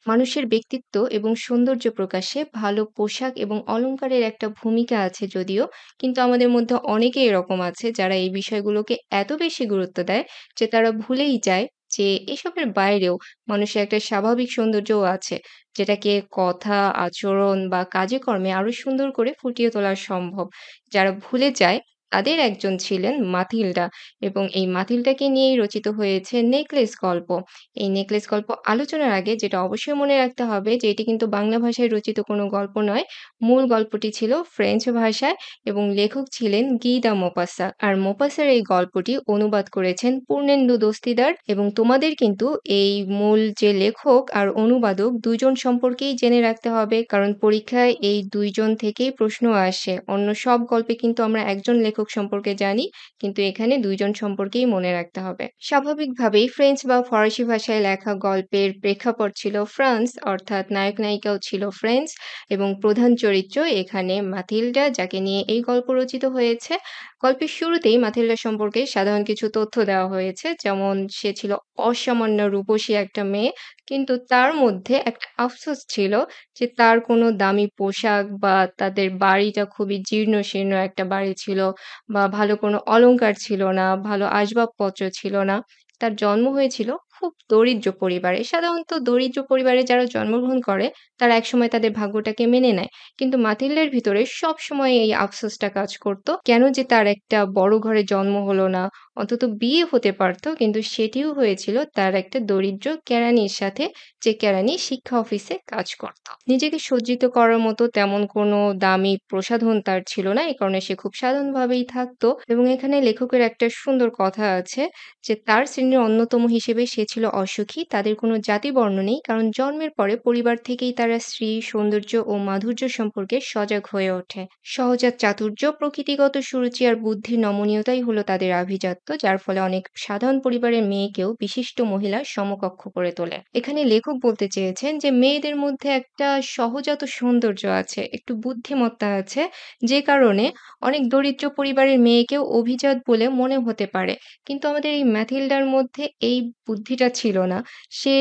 মানুষের ব্যক্তিত্ব এবং সৌন্দর্য প্রকাশে ভালো পোশাক এবং অলংকারের একটা ভূমিকা আছে যদিও, কিন্তু আমাদের মধ্যে অনেকেই এরকম আছে যারা এই বিষয়গুলোকে এত বেশি গুরুত্ব দেয় যে তারা ভুলেই যায় যে এসবের বাইরেও মানুষের একটা স্বাভাবিক সৌন্দর্যও আছে, যেটাকে কথা, আচরণ বা কাজে কর্মে আরো সুন্দর করে ফুটিয়ে তোলা সম্ভব। যারা ভুলে যায় তাদের একজন ছিলেন মাথিল্ডা, এবং এই মাথিল্ডাকে নিয়েই রচিত হয়েছে নেকলেস গল্প। এই নেকলেস গল্প আলোচনার আগে যেটা অবশ্যই মনে রাখতে হবে যে এটি কিন্তু বাংলা ভাষায় রচিত কোনো গল্প নয়। মূল গল্পটি ছিল ফ্রেঞ্চ ভাষায় এবং লেখক ছিলেন গি দা মোপাসা। আর মোপাসার এই গল্পটি অনুবাদ করেছেন পূর্ণেন্দু দস্তিদার, এবং তোমাদের কিন্তু এই মূল যে লেখক আর অনুবাদক দুইজন সম্পর্কেই জেনে রাখতে হবে, কারণ পরীক্ষায় এই দুইজন থেকেই প্রশ্ন আসে। অন্য সব গল্পে কিন্তু আমরা একজন লেখক সম্পর্কে জানি, কিন্তু এখানে দুইজন সম্পর্কেই মনে রাখতে হবে। স্বাভাবিকভাবেই ফ্রেঞ্চ বা ফরাসি ভাষায় লেখা গল্পের প্রেক্ষাপট ছিল ফ্রান্স, অর্থাৎ নায়ক নায়িকাও ছিল ফ্রেঞ্চ, এবং প্রধান চরিত্র এখানে মাথিল্ডা, যাকে নিয়ে এই গল্প রচিত হয়েছে। গল্পের শুরুতেই মাথিল্ডা সম্পর্কে সাধারণ কিছু তথ্য দেওয়া হয়েছে, যেমন সে ছিল অসামান্য রূপসী একটা মেয়ে, কিন্তু তার মধ্যে একটা আফসোস ছিল যে তার কোনো দামি পোশাক বা তাদের বাড়িটা খুবই জীর্ণ শীর্ণ একটা বাড়ি ছিল, বা ভালো কোনো অলংকার ছিল না, ভালো আসবাবপত্র ছিল না। তার জন্ম হয়েছিল খুব দরিদ্র পরিবারে। সাধারণত দরিদ্র পরিবারে যারা জন্মগ্রহণ করে তারা একসময় তাদের ভাগ্যটাকে মেনে নেয়। কিন্তু মাতিল্ডার ভিতরে সবসময় এই আফসোসটা কাজ করত। কেন যে তার একটা বড় ঘরে জন্ম হলো না, অন্তত বিয়ে হতে পারত, কিন্তু সেটিও হয়েছিল তার একটা দরিদ্র কেরানির সাথে, যে কেরানি শিক্ষা অফিসে কাজ করত। নিজেকে সজ্জিত করার মতো তেমন কোনো দামি প্রসাধন তার ছিল না, এই কারণে সে খুব সাধারণভাবেই থাকতো। এবং এখানে লেখকের একটা সুন্দর কথা আছে যে তার শ্রেণীর অন্যতম হিসেবে সে ছিল অসুখী। তাদের কোনো জাতি বর্ণ নেই, কারণ জন্মের পরে পরিবার থেকেই তারা শ্রী, সৌন্দর্য ও মাধুর্য সম্পর্কে সজাগ হয়ে ওঠে। সহজাত চাতুর্য, প্রকৃতিগত সুরুচি আর বুদ্ধির নমনীয়তাই হলো তাদের আভিজাত্য, যার ফলে অনেক সাধারণ পরিবারের মেয়েকেও বিশিষ্ট মহিলার সমকক্ষ করে তোলে। এখানে লেখক বলতে চেয়েছেন যে মেয়েদের মধ্যে একটা সহজাত সৌন্দর্য আছে, একটু বুদ্ধিমত্তা আছে, যে কারণে অনেক দরিদ্র পরিবারের মেয়েকেও অভিজাত বলে মনে হতে পারে। কিন্তু আমাদের এই ম্যাথিল্ডার মধ্যে এই বুদ্ধিটা ছিল না। সে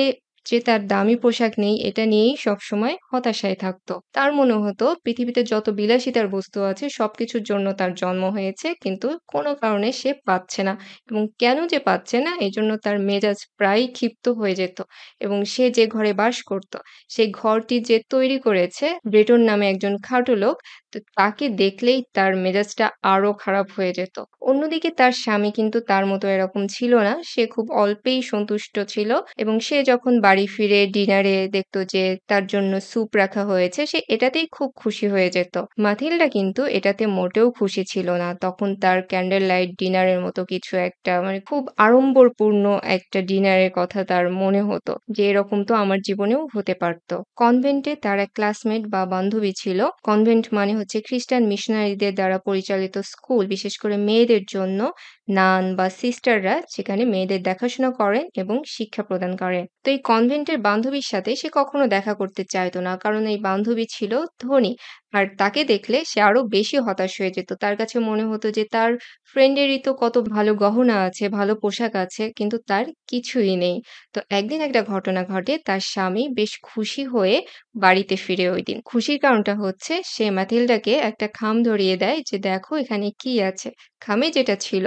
যে তার দামি পোশাক নেই এটা নিয়েই সবসময় হতাশায় থাকতো। তার মনে হতো পৃথিবীতে যত বিলাসিতার বস্তু আছে সবকিছুর জন্য তার জন্ম হয়েছে, কিন্তু কোনো কারণে সে পাচ্ছে না, এবং কেন যে পাচ্ছে না এজন্য তার মেজাজ প্রায়ই ক্ষিপ্ত হয়ে যেত। এবং সে যে ঘরে বাস করত, সেই ঘরটি যে তৈরি করেছে ব্রেটন নামে একজন খাটো লোক, তো তাকে দেখলেই তার মেজাজটা আরো খারাপ হয়ে যেত। অন্যদিকে তার স্বামী কিন্তু তার মতো এরকম ছিল না। সে খুব অল্পেই সন্তুষ্ট ছিল, এবং সে যখন বাড়ি ফিরে ডিনারে দেখতো যে তার জন্য স্যুপ রাখা হয়েছে, সে এটাতেই খুব খুশি হয়ে যেত। মাথিল্ডা কিন্তু এটাতে মোটেও খুশি ছিল না। তখন তার ক্যান্ডেল লাইট ডিনারের মতো কিছু একটা, মানে খুব আড়ম্বরপূর্ণ একটা ডিনারের কথা তার মনে হতো, যে এরকম তো আমার জীবনেও হতে পারত। কনভেন্টে তার এক ক্লাসমেট বা বান্ধবী ছিল। কনভেন্ট মানে হচ্ছে খ্রিস্টান মিশনারিদের দ্বারা পরিচালিত স্কুল, বিশেষ করে মেয়েদের জন্য। নান বা সিস্টাররা সেখানে মেয়েদের দেখাশোনা করেন এবং শিক্ষা প্রদান করেন। তো এই কনভেন্টের বান্ধবীর সাথে সে কখনো দেখা করতে চাইতো না, কারণ এই বান্ধবী ছিল ধনী। আর তাকে দেখলে সে আরো বেশি হতাশ হয়ে যেত। তার কাছে মনে হতো যে তার ফ্রেন্ডেরই তো কত ভালো গহনা আছে, ভালো পোশাক আছে, কিন্তু তার কিছুই নেই। তো একদিন একটা ঘটনা ঘটে, তার স্বামী বেশ খুশি হয়ে বাড়িতে ফিরে ওইদিন। খুশির কারণটা হচ্ছে সে ম্যাথিল্ডাকে একটা খাম ধরিয়ে দেয় যে দেখো এখানে কি আছে। খামে যেটা ছিল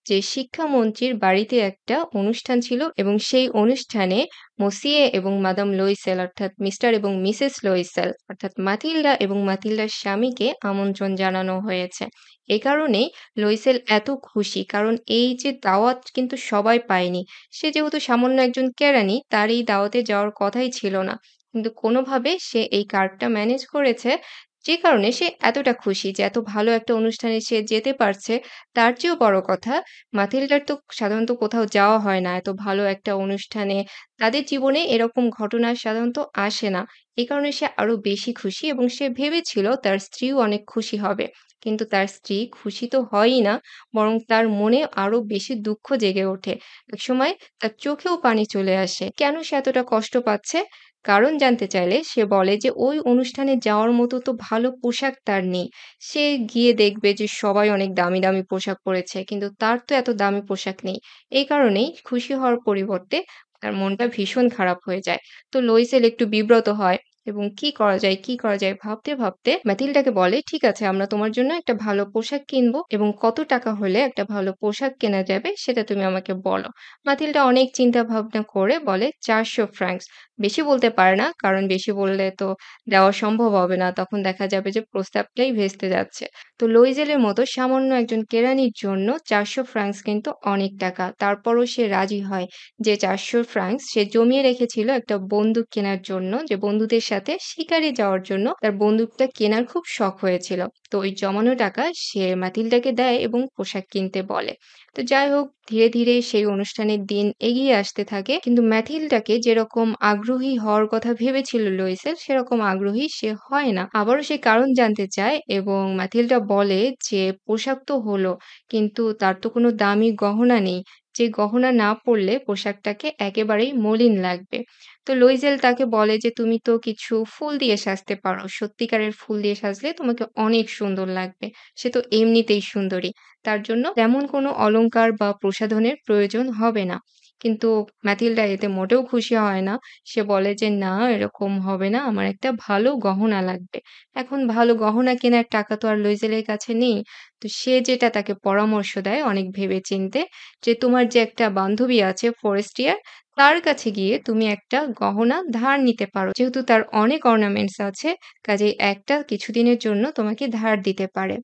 যে শিক্ষামন্ত্রীর বাড়িতে একটা অনুষ্ঠান ছিল, এবং সেই অনুষ্ঠানে মসিয়ে এবং মাদাম লুইসেল, অর্থাৎ মিস্টার এবং মিসেস লুইসেল, অর্থাৎ মাথিল্ডা এবং মাথিল্ডার স্বামীকে আমন্ত্রণ জানানো হয়েছে। এ কারণেই লুইসেল এত খুশি, কারণ এই যে দাওয়াত কিন্তু সবাই পায়নি। সে যেহেতু সামান্য একজন কেরানি, তার এই দাওয়াতে যাওয়ার কথাই ছিল না, কিন্তু কোনোভাবে সে এই কার্ডটা ম্যানেজ করেছে, যে কারণে সে এতটা খুশি যে এত ভালো একটা অনুষ্ঠানে সে যেতে পারছে। তার চেয়েও বড় কথা, মাথিল্ডার তো সাধারণত কোথাও যাওয়া হয় না এত ভালো একটা অনুষ্ঠানে। তাদের জীবনে এরকম ঘটনা সাধারণত আসে না। এই কারণে সে আরো বেশি খুশি, এবং সে ভেবেছিল তার স্ত্রীও অনেক খুশি হবে। কিন্তু তার স্ত্রী খুশি তো হয়ই না, বরং তার মনে আরো বেশি দুঃখ জেগে ওঠে। একসময় তার চোখেও পানি চলে আসে। কেন সে এতটা কষ্ট পাচ্ছে? কারণ জানতে চাইলে সে বলে যে ওই অনুষ্ঠানে যাওয়ার মতো তো ভালো পোশাক তার নেই। সে গিয়ে দেখবে যে সবাই অনেক দামি দামি পোশাক পরেছে, কিন্তু তার তো এত দামি পোশাক নেই। এই কারণেই খুশি হওয়ার পরিবর্তে তার মনটা ভীষণ খারাপ হয়ে যায়। তো লুইসেল একটু বিব্রত হয় এবং কি করা যায়, কি করা যায় ভাবতে ম্যাথিল্ডাকে বলে, "ঠিক আছে, আমরা তোমার জন্য একটা ভালো পোশাক কিনবো এবং কত টাকা হলে একটা ভালো পোশাক কেনা যাবে সেটা তুমি আমাকে বলো।" মাথিল্ডা অনেক চিন্তা ভাবনা করে বলে 400 ফ্রাংকস। বেশি বলতে পারে না, কারণ বেশি বললে তো দেওয়া সম্ভব হবে না। তখন দেখা যাবে যে প্রস্তাবটাই ভেস্তে যাচ্ছে। তো লুইজেলের মতো সামান্য একজন কেরানির জন্য 400 ফ্রাংকস কিন্তু অনেক টাকা। তারপরও সে রাজি হয় যে 400 ফ্রাংকস সে জমিয়ে রেখেছিল একটা বন্দুক কেনার জন্য, যে বন্ধুদের সাথে শিকারে যাওয়ার জন্য তার বন্দুকটা কেনার খুব শখ হয়েছিল। তো ওই জমানো টাকা সে মাতিল্ডাকে দেয় এবং পোশাক কিনতে বলে। তো যাই হোক, ধীরে সেই অনুষ্ঠানের দিন এগিয়ে আসতে থাকে। কিন্তু ম্যাথিল্ডাকে যেরকম আগ্রহী হওয়ার কথা ভেবেছিল লুইসেল, সেরকম আগ্রহী সে হয় না। আবারও সে কারণ জানতে চায় এবং ম্যাথিল্ডা বলে যে পোশাক তো হলো, কিন্তু তার তো কোনো দামি গহনা নেই। যে গহনা না পরলে পোশাকটাকে একেবারেই মলিন লাগবে। তো লুইজেল তাকে বলে যে, "তুমি তো কিছু ফুল দিয়ে সাজতে পারো। সত্যিকারের ফুল দিয়ে সাজলে তোমাকে অনেক সুন্দর লাগবে। সে তো এমনিতেই সুন্দরী। তার জন্য তেমন কোনো অলংকার বা প্রসাধনের প্রয়োজন হবে না।" কিন্তু ম্যাথিল্ডা এতে মোটেও খুশি হয় না। সে বলে যে, "না, এরকম হবে না। আমার একটা ভালো গহনা লাগবে।" এখন ভালো গহনা কেনার টাকা তো আর লুইজেলের কাছে নেই। তো সে যেটা তাকে পরামর্শ দেয় অনেক ভেবেচিন্তে, যে তোমার যে একটা বান্ধবী আছে ফরেস্টিয়ার, তার কাছে গিয়ে তুমি একটা গহনা ধার নিতে পারো। যেহেতু তার অনেক অর্নামেন্টস আছে, কাজেই একটা কিছুদিনের জন্য তোমাকে ধার দিতে পারে।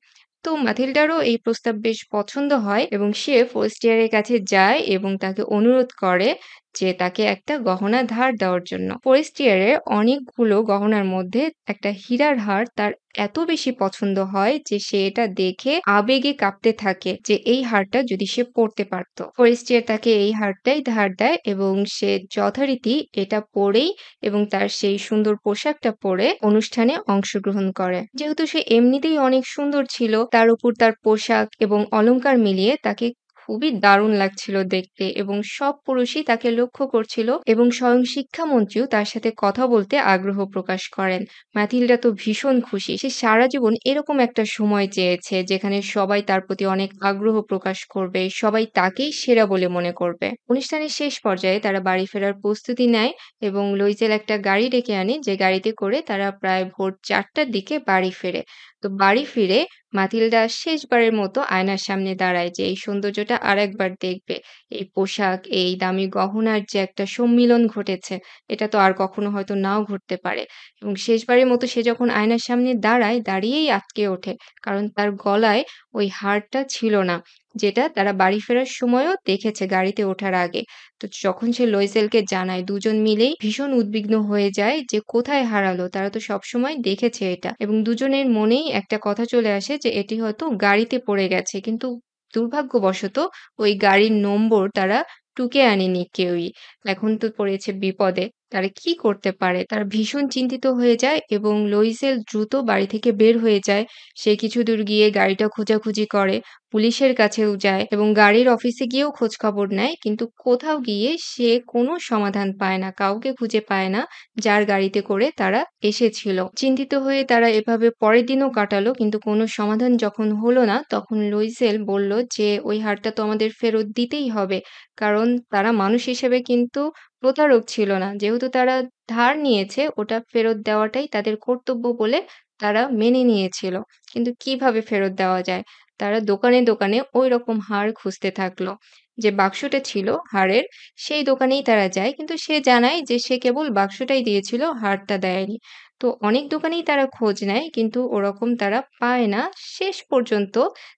তো মাথিল্ডারও এই প্রস্তাব বেশ পছন্দ হয় এবং সে ফরেস্টিয়ারের কাছে যায় এবং তাকে অনুরোধ করে যে তাকে একটা গহনা ধার দেওয়ার জন্য। ফরেস্টিয়ারের অনেকগুলো গহনার মধ্যে একটা হীরার হার তার এত বেশি পছন্দ হয় যে সে এটা দেখে আবেগে কাঁপতে থাকে যে এই হারটা যদি সে পড়তে পারত। ফরেস্টিয়ার তাকে এই হারটাই ধার দেয় এবং সে যথারীতি এটা পরেই এবং তার সেই সুন্দর পোশাকটা পরে অনুষ্ঠানে অংশগ্রহণ করে। যেহেতু সে এমনিতেই অনেক সুন্দর ছিল, তার উপর তার পোশাক এবং অলংকার মিলিয়ে তাকে খুবই দারুণ লাগছিল দেখতে এবং সব পুরুষই তাকে লক্ষ্য করছিল এবং স্বয়ং শিক্ষামন্ত্রীও তার সাথে কথা বলতে আগ্রহ প্রকাশ করেন। ম্যাথিল্ডা তো ভীষণ খুশি। সে সারা জীবন এরকম একটা সময় চেয়েছে যেখানে সবাই তার প্রতি অনেক আগ্রহ প্রকাশ করবে, সবাই তাকেই সেরা বলে মনে করবে। অনুষ্ঠানের শেষ পর্যায়ে তারা বাড়ি ফেরার প্রস্তুতি নেয় এবং লুইজেল একটা গাড়ি ডেকে আনে, যে গাড়িতে করে তারা প্রায় ভোর ৪টার দিকে বাড়ি ফেরে। তো বাড়ি ফিরে মাথিল্ডা শেষবারের মতো আয়নার সামনে দাঁড়ায় যে এই সৌন্দর্যটা আরেকবার দেখবে। এই পোশাক, এই দামি গহনার যে একটা সম্মিলন ঘটেছে, এটা তো আর কখনো হয়তো নাও ঘটতে পারে। এবং শেষবারের মতো সে যখন আয়নার সামনে দাঁড়ায়, দাঁড়িয়েই আঁতকে ওঠে। কারণ তার গলায় ওই হারটা ছিল না, যেটা তারা বাড়ি ফেরার সময়ও দেখেছে গাড়িতে ওঠার আগে। তো যখন সে লুইসেলকে জানায়, দুজন মিলেই ভীষণ উদ্বিগ্ন হয়ে যায় যে কোথায় হারালো? তারা তো সবসময় দেখেছে এটা এবং দুজনের মনেই একটা কথা চলে আসে যে এটি হয়তো গাড়িতে পড়ে গেছে। কিন্তু দুর্ভাগ্যবশত ওই গাড়ির নম্বর তারা টুকে আনেনি কেউই। এখন তো পড়েছে বিপদে। তারা কি করতে পারে? তারা ভীষণ চিন্তিত হয়ে যায় এবং লুইসেল দ্রুত বাড়ি থেকে বের হয়ে যায়। সে কিছুদূর গিয়ে গাড়িটা খোঁজাখুঁজি করে, পুলিশের কাছেও যায় এবং গাড়ির অফিসে গিয়েও খোঁজখবর নেয়। কিন্তু কোথাও গিয়ে সে কোনো সমাধান পায় না। কাউকে খুঁজে পায় না, যার গাড়িতে করে তারা এসেছিল। চিন্তিত হয়ে তারা এভাবে পরের দিনও কাটালো, কিন্তু কোনো সমাধান যখন হলো না, তখন লুইসেল বলল যে, "ওই হারটা তো আমাদের ফেরত দিতেই হবে।" কারণ তারা মানুষ হিসেবে কিন্তু প্রতারক ছিল না। যেহেতু তারা ধার নিয়েছে, ওটা ফেরত দেওয়াটাই তাদের কর্তব্য বলে তারা মেনে নিয়েছিল। কিন্তু কিভাবে ফেরত দেওয়া যায়? তারা দোকানে ঐরকম হার খুঁজতে থাকলো। যে বাক্সটা ছিল হারের, সেই দোকানেই তারা যায়। কিন্তু সে জানায় যে সে কেবল বাক্সটাই দিয়েছিল, হারটা দেয়নি। তো অনেক দোকানেই তারা খোঁজ নেয়, কিন্তু ওরকম তারা পায় না। শেষ পর্যন্ত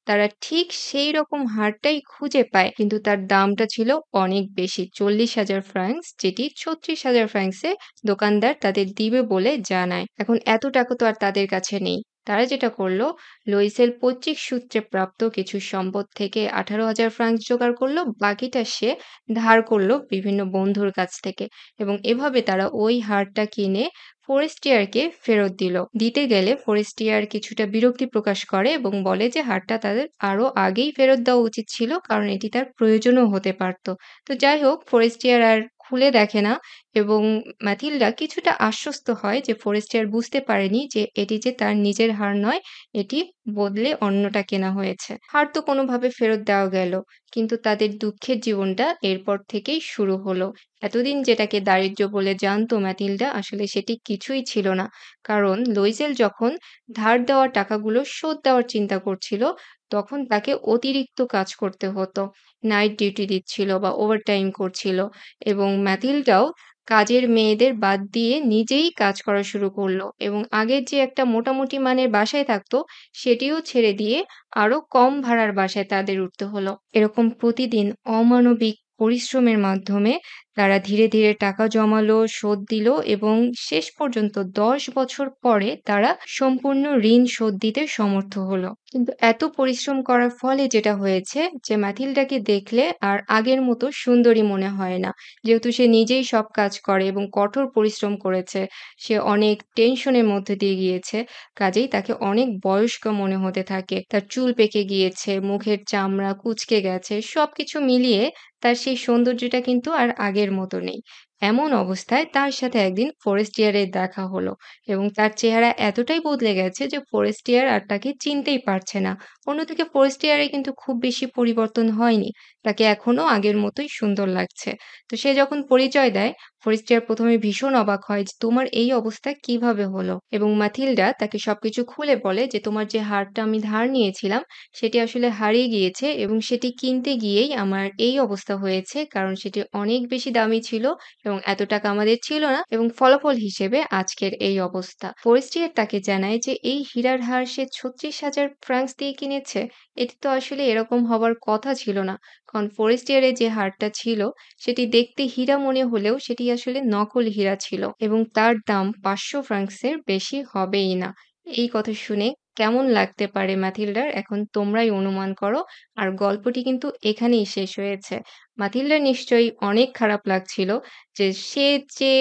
তারা ঠিক সেইরকম হারটাই খুঁজে পায়। কিন্তু তার দামটা ছিল অনেক বেশি, 40,000 ফ্রাংকস, যেটি 36,000 ফ্রাংকসে দোকানদার তাদের দিবে বলে জানায়। এখন এত টাকা তো আর তাদের কাছে নেই। তারা যেটা করল, লুইসেল পৈতৃক সূত্রে প্রাপ্ত কিছু সম্পদ থেকে 18,000 ফ্রাংকস জোগাড় করল। বাকিটা সে ধার করল বিভিন্ন বন্ধুর কাছ থেকে এবং এভাবে তারা ওই হারটা কিনে ফরেস্টিয়ারকে ফেরত দিল। দিতে গেলে ফরেস্টিয়ার কিছুটা বিরক্তি প্রকাশ করে এবং বলে যে হারটা তাদের আরো আগেই ফেরত দেওয়া উচিত ছিল, কারণ এটি তার প্রয়োজনও হতে পারত। তো যাই হোক, ফরেস্টিয়ার আর খুলে দেখে না এবং ম্যাথিল্ডা কিছুটা আশ্বস্ত হয় যে ফরেস্টিয়ার বুঝতে পারেনি যে এটি যে তার নিজের হার নয়, এটি বদলে অন্যটা কেনা হয়েছে। হার তো কোনোভাবে ফেরত দেওয়া গেল। কিন্তু তাদের দুঃখের জীবনটা এরপর থেকেই শুরু হলো। এতদিন যেটাকে দারিদ্র্য বলে জানতো ম্যাটিল্ডা আসলে সেটি কিছুই ছিল না। কারণ লুইজেল যখন ধার দেওয়া টাকাগুলো শোধ দেওয়ার চিন্তা করছিল, তখন তাকে অতিরিক্ত কাজ করতে হতো। নাইট ডিউটি দিচ্ছিল বা ওভারটাইম করছিল এবং ম্যাথিল্ডাও কাজের মেয়েদের বাদ দিয়ে নিজেই কাজ করা শুরু করলো এবং আগের যে একটা মোটামুটি মানের বাসায় থাকতো, সেটিও ছেড়ে দিয়ে আরো কম ভাড়ার বাসায় তাদের উঠতে হলো। এরকম প্রতিদিন অমানবিক পরিশ্রমের মাধ্যমে তারা ধীরে, ধীরে টাকা জমালো, শোধ দিল এবং শেষ পর্যন্ত ১০ বছর পরে তারা সম্পূর্ণ ঋণ শোধ দিতে সমর্থ হলো। কিন্তু এত পরিশ্রম করার ফলে যেটা হয়েছে যে ম্যাথিল্ডাকে দেখলে আর আগের মতো সুন্দরী মনে হয় না। যেহেতু সে নিজেই সব কাজ করে এবং কঠোর পরিশ্রম করেছে, সে অনেক টেনশনের মধ্যে দিয়ে গিয়েছে। কাজেই তাকে অনেক বয়স্ক মনে হতে থাকে। তার চুল পেকে গিয়েছে, মুখের চামড়া কুঁচকে গেছে। সবকিছু মিলিয়ে তার সেই সৌন্দর্যটা কিন্তু আর আগের মতো নেই। এমন অবস্থায় তার সাথে একদিন ফরেস্টিয়ারের দেখা হলো এবং তার চেহারা এতটাই বদলে গেছে যে ফরেস্টিয়ার আর তাকে চিনতেই পারছে না। অন্যদিকে ফরেস্টিয়ারের কিন্তু খুব বেশি পরিবর্তন হয়নি। তাকে এখনো আগের মতোই সুন্দর লাগছে। তো সে যখন পরিচয় দেয়, ফরেস্টিয়ার ১ম এ ভীষণ অবাক হয় যে, "তোমার এই অবস্থা কিভাবে হলো?" এবং মাথিল্ডা তাকে সবকিছু খুলে বলে যে, "তোমার যে হারটা আমি ধার নিয়েছিলাম, সেটি আসলে হারিয়ে গিয়েছে এবং সেটি কিনতে গিয়েই আমার এই অবস্থা হয়েছে। কারণ সেটি অনেক বেশি দামি ছিল এবং এত টাকা আমাদের ছিল না এবং ফলাফল হিসেবে আজকের এই অবস্থা।" ফরেস্টিয়ার তাকে জানায় যে, এই হীরার হার সে ৩৬,০০০ ফ্রাঙ্কস দিয়ে কিনেছে। এটি তো আসলে এরকম হবার কথা ছিল না। কারণ ফরেস্টিয়ারের যে হারটা ছিল, সেটি দেখতে হীরা মনে হলেও সেটি আসলে নকল হীরা ছিল এবং তার দাম ৫০০ ফ্রাঙ্কসের বেশি হবেই না। এই কথা শুনে কেমন লাগতে পারে ম্যাথিল্ডার? এখন তোমরাই অনুমান করো। আর গল্পটি কিন্তু এখানেই শেষ হয়েছে। মাথিল্ডার নিশ্চয়ই অনেক খারাপ লাগছিল যে সে যে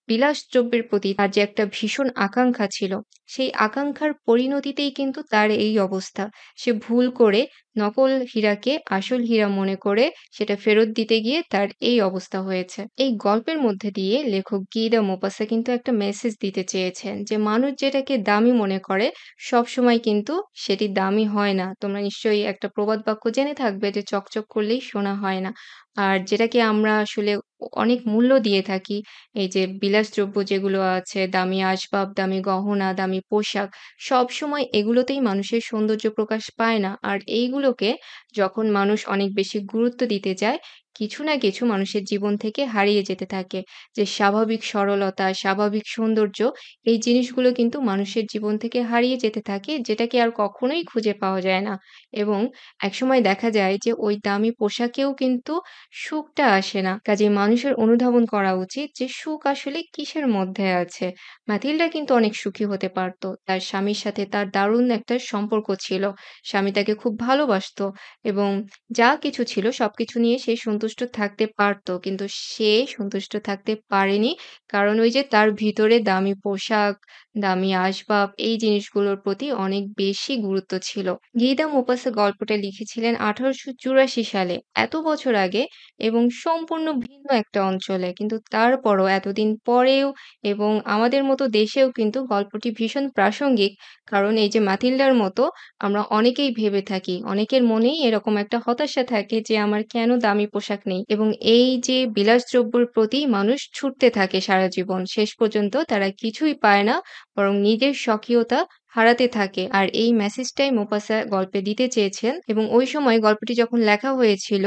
বিলাসদ্রব্যের প্রতি তার যে একটা ভীষণ আকাঙ্ক্ষা ছিল, সেই আকাঙ্ক্ষার পরিণতিতেই কিন্তু তার এই অবস্থা। সে ভুল করে নকল হীরাকে আসল হীরা মনে করে সেটা ফেরত দিতে গিয়ে তার এই অবস্থা হয়েছে। এই গল্পের মধ্যে দিয়ে লেখক গিদা মোপাসা কিন্তু একটা মেসেজ দিতে চেয়েছেন যে মানুষ যেটাকে দামি মনে করে সবসময় কিন্তু সেটি দামি হয় না। তোমরা নিশ্চয়ই একটা প্রবাদ বাক্য জেনে থাকবে যে চকচক করলেই সোনা হয় না। আর যেটাকে আমরা আসলে অনেক মূল্য দিয়ে থাকি, এই যে বিলাসদ্রব্য যেগুলো আছে, দামি আসবাব, দামি গহনা, দামি পোশাক, সবসময় এগুলোতেই মানুষের সৌন্দর্য প্রকাশ পায় না। আর এইগুলোকে যখন মানুষ অনেক বেশি গুরুত্ব দিতে যায়, কিছু না কিছু মানুষের জীবন থেকে হারিয়ে যেতে থাকে। যে স্বাভাবিক সরলতা, স্বাভাবিক সৌন্দর্য, এই জিনিসগুলো কিন্তু মানুষের জীবন থেকে হারিয়ে যেতে থাকে, যেটাকে আর কখনোই খুঁজে পাওয়া যায় না। এবং একসময় দেখা যায় যে ওই দামি পোশাকেও কিন্তু সুখটা আসে না। কাজেই মানুষের অনুধাবন করা উচিত যে সুখ আসলে কিসের মধ্যে আছে। মাথিল্ডা কিন্তু অনেক সুখী হতে পারত। তার স্বামীর সাথে তার দারুণ একটা সম্পর্ক ছিল। স্বামী তাকে খুব ভালোবাসত এবং যা কিছু ছিল সবকিছু নিয়ে সে সন্তুষ্ট থাকতে পারত। কিন্তু সে সন্তুষ্ট থাকতে পারেনি। কারণ ওই যে তার ভিতরে দামি পোশাক, দামি আসবাব এই জিনিসগুলোর প্রতি অনেক বেশি গুরুত্ব ছিল। গিদা মোপাসা গল্পটা লিখেছিলেন ১৮৮৪ সালে, এত বছর আগে এবং সম্পূর্ণ ভিন্ন একটা অঞ্চলে। কিন্তু তারপরও এতদিন পরেও এবং আমাদের মতো দেশেও কিন্তু গল্পটি ভীষণ প্রাসঙ্গিক। কারণ এই যে মাথিল্ডার মতো আমরা অনেকেই ভেবে থাকি, অনেকের মনেই এরকম একটা হতাশা থাকে যে আমার কেন দামি পোশাক নেই? এবং এই যে বিলাসদ্রব্যের প্রতি মানুষ ছুটতে থাকে সারা জীবন। শেষ পর্যন্ত তারা কিছুই পায় না, বরং নিজের স্বকীয়তা হারাতে থাকে। আর এই মেসেজটাই মোপাসা গল্পে দিতে চেয়েছেন এবং ওই সময় গল্পটি যখন লেখা হয়েছিল,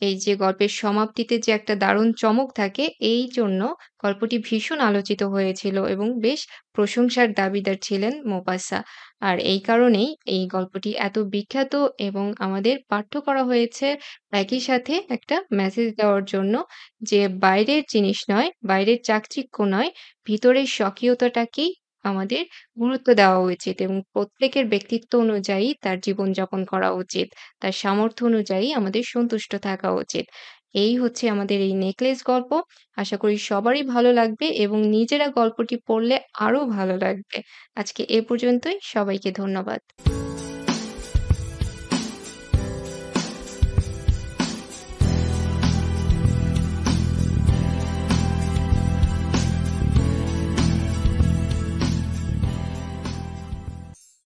এই যে গল্পের সমাপ্তিতে যে একটা দারুণ চমক থাকে, এইজন্য গল্পটি ভীষণ আলোচিত হয়েছিল এবং বেশ প্রশংসার দাবিদার ছিলেন মোপাসা। আর এই কারণেই এই গল্পটি এত বিখ্যাত এবং আমাদের পাঠ্য করা হয়েছে একই সাথে একটা মেসেজ দেওয়ার জন্য যে বাইরের জিনিস নয়, বাইরের চাকচিক্য নয়, ভিতরের স্বকীয়তাটাকেই আমাদের গুরুত্ব দেওয়া উচিত এবং প্রত্যেকের ব্যক্তিত্ব অনুযায়ী তার জীবনযাপন করা উচিত। তার সামর্থ্য অনুযায়ী আমাদের সন্তুষ্ট থাকা উচিত। এই হচ্ছে আমাদের এই নেকলেস গল্প। আশা করি সবারই ভালো লাগবে এবং নিজেরা গল্পটি পড়লে আরো ভালো লাগবে। আজকে এ পর্যন্তই। সবাইকে ধন্যবাদ।